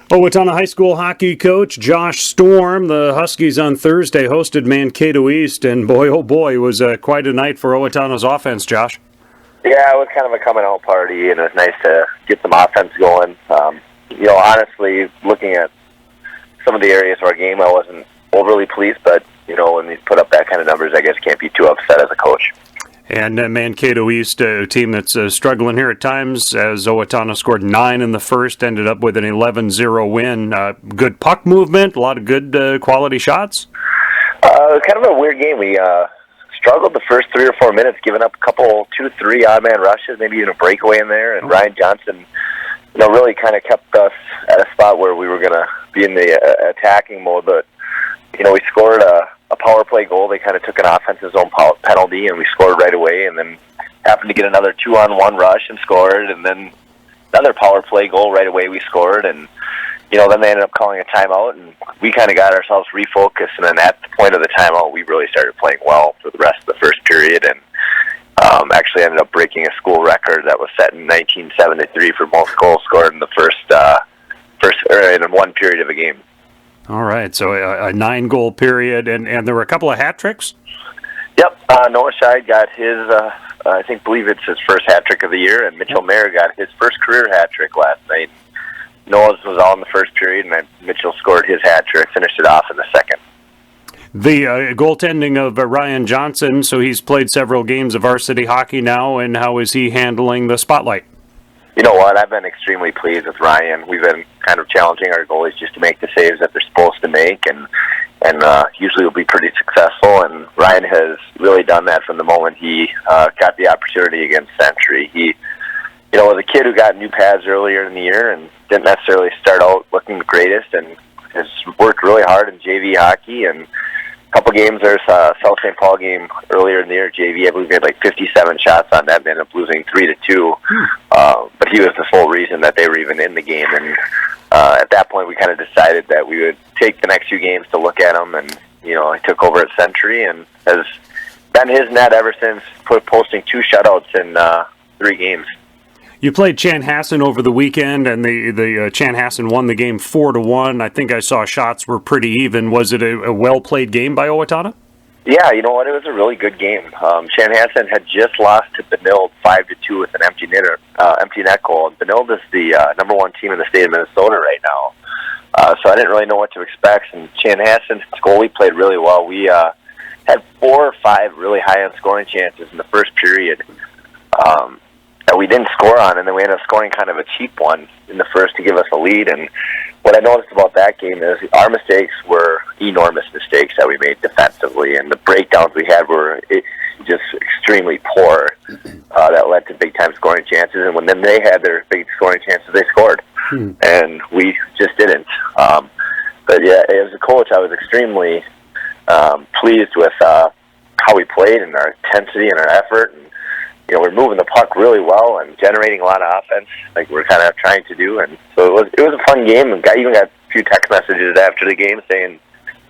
Owatonna High School hockey coach Josh Storm. The Huskies on Thursday hosted Mankato East, and boy, oh boy, it was quite a night for Owatonna's offense, Josh. Yeah, it was kind of a coming-out party, and it was nice to get some offense going. Honestly, looking at some of the areas of our game, I wasn't overly pleased, but, when you put up that kind of numbers, I guess you can't be too upset as a coach. And Mankato East, a team that's struggling here at times, as Owatonna scored 9 in the first, ended up with an 11-0 win. Good puck movement, a lot of good quality shots. It was kind of a weird game. We struggled the first 3 or 4 minutes, giving up a couple, 2-3 odd-man rushes, maybe even a breakaway in there, and Ryan Johnson, really kind of kept us at a spot where we were going to be in the attacking mode, but, we scored a power play goal. They kind of took an offensive zone penalty, and we scored right away, and then happened to get another 2-on-1 rush and scored, and then another power play goal right away we scored, and, then they ended up calling a timeout, and we kind of got ourselves refocused, and then at the point of the timeout, we really started playing well for the rest of the first period, and actually ended up breaking a school record that was set in 1973 for most goals scored in the first in one period of a game. All right, so a 9-goal period, and there were a couple of hat tricks? Yep, Noah Scheid got his, believe it's his first hat trick of the year, and Mitchell Mayer got his first career hat trick last night. Noah's was all in the first period, and then Mitchell scored his hat trick, finished it off in the second. The goaltending of Ryan Johnson, so he's played several games of varsity hockey now, and how is he handling the spotlight? You know what? I've been extremely pleased with Ryan. We've been kind of challenging our goalies just to make the saves that they're supposed to make, and usually we'll be pretty successful. And Ryan has really done that from the moment he got the opportunity against Century. He, was a kid who got new pads earlier in the year and didn't necessarily start out looking the greatest, and has worked really hard in JV hockey. And a couple games, there's a South St. Paul game earlier in the year, JV, I believe we had like 57 shots on that, and ended up losing 3-2. But he was the sole reason that they were even in the game. And at that point, we kind of decided that we would take the next few games to look at him. And, I took over at Century and has been his net ever since, posting 2 shutouts in 3 games. You played Chanhassen over the weekend, and the Chanhassen won the game 4-1. I think I saw shots were pretty even. Was it a well-played game by Owatonna? Yeah, you know what? It was a really good game. Chanhassen had just lost to Benilde 5-2 with an empty net goal. Benilde is the number 1 team in the state of Minnesota right now. So I didn't really know what to expect. And Chanhassen's goalie played really well. We had 4 or 5 really high-end scoring chances in the first period that we didn't score on, and then we ended up scoring kind of a cheap one in the first to give us a lead. And what I noticed about that game is our mistakes were enormous mistakes that we made defensively, and the breakdowns we had were just extremely poor. That led to big-time scoring chances, and when then they had their big scoring chances, they scored, and we just didn't. But yeah, as a coach, I was extremely pleased with how we played and our intensity and our effort, and we're moving the puck really well and generating a lot of offense, like we're kind of trying to do. And so it was a fun game. And I even got a few text messages after the game saying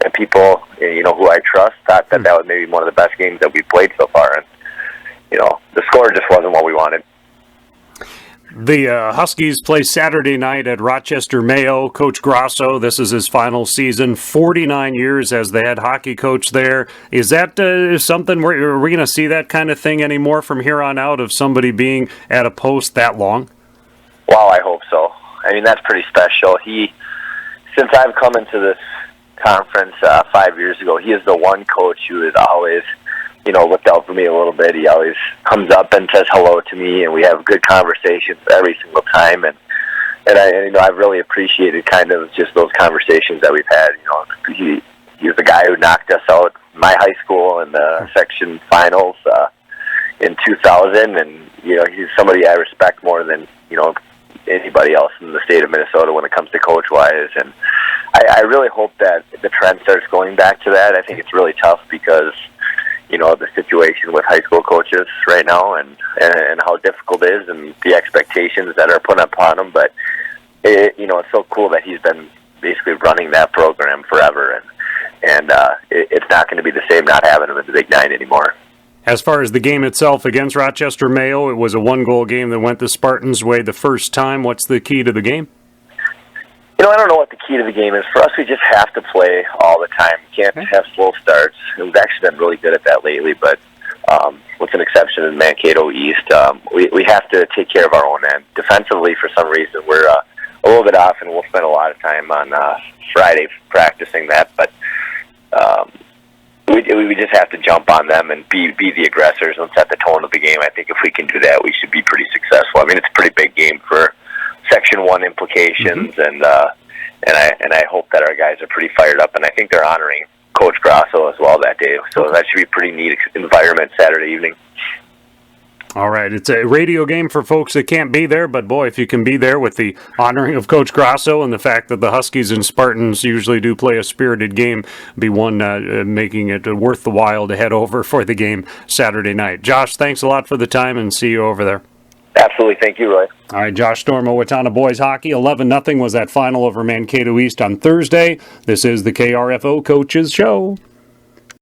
that people, who I trust, thought that was maybe one of the best games that we played so far. And the score just wasn't what we wanted. The Huskies play Saturday night at Rochester Mayo. Coach Grosso, this is his final season, 49 years as the head hockey coach there. Is that something, are we going to see that kind of thing anymore from here on out, of somebody being at a post that long? Wow, I hope so. I mean, that's pretty special. Since I've come into this conference 5 years ago, he is the one coach who is always looked out for me a little bit. He always comes up and says hello to me, and we have good conversations every single time. And I've really appreciated kind of just those conversations that we've had. He's the guy who knocked us out in my high school in the section finals in 2000, and he's somebody I respect more than anybody else in the state of Minnesota when it comes to coach-wise. And I really hope that the trend starts going back to that. I think it's really tough because the situation with high school coaches right now and how difficult it is and the expectations that are put upon them. But, it's so cool that he's been basically running that program forever. And it's not going to be the same not having him in the Big Nine anymore. As far as the game itself against Rochester Mayo, it was a 1-goal game that went the Spartans' way the first time. What's the key to the game? I don't know what the key to the game is. For us, we just have to play all the time. We can't have slow starts. We've actually been really good at that lately, but with an exception in Mankato East, we have to take care of our own end. Defensively, for some reason, we're a little bit off, and we'll spend a lot of time on Friday practicing that, but we just have to jump on them and be the aggressors and set the tone of the game. I think if we can do that, we should be pretty successful. I mean, it's a pretty big game for Section 1 implications, and I hope that our guys are pretty fired up, and I think they're honoring Coach Grasso as well that day, so that should be a pretty neat environment Saturday evening. All right, it's a radio game for folks that can't be there, but boy, if you can be there with the honoring of Coach Grasso and the fact that the Huskies and Spartans usually do play a spirited game, be one making it worth the while to head over for the game Saturday night. Josh, thanks a lot for the time, and see you over there. Absolutely. Thank you, Roy. All right, Josh Storm, Owatonna boys hockey, 11-0 was that final over Mankato East on Thursday. This is the KRFO Coaches Show.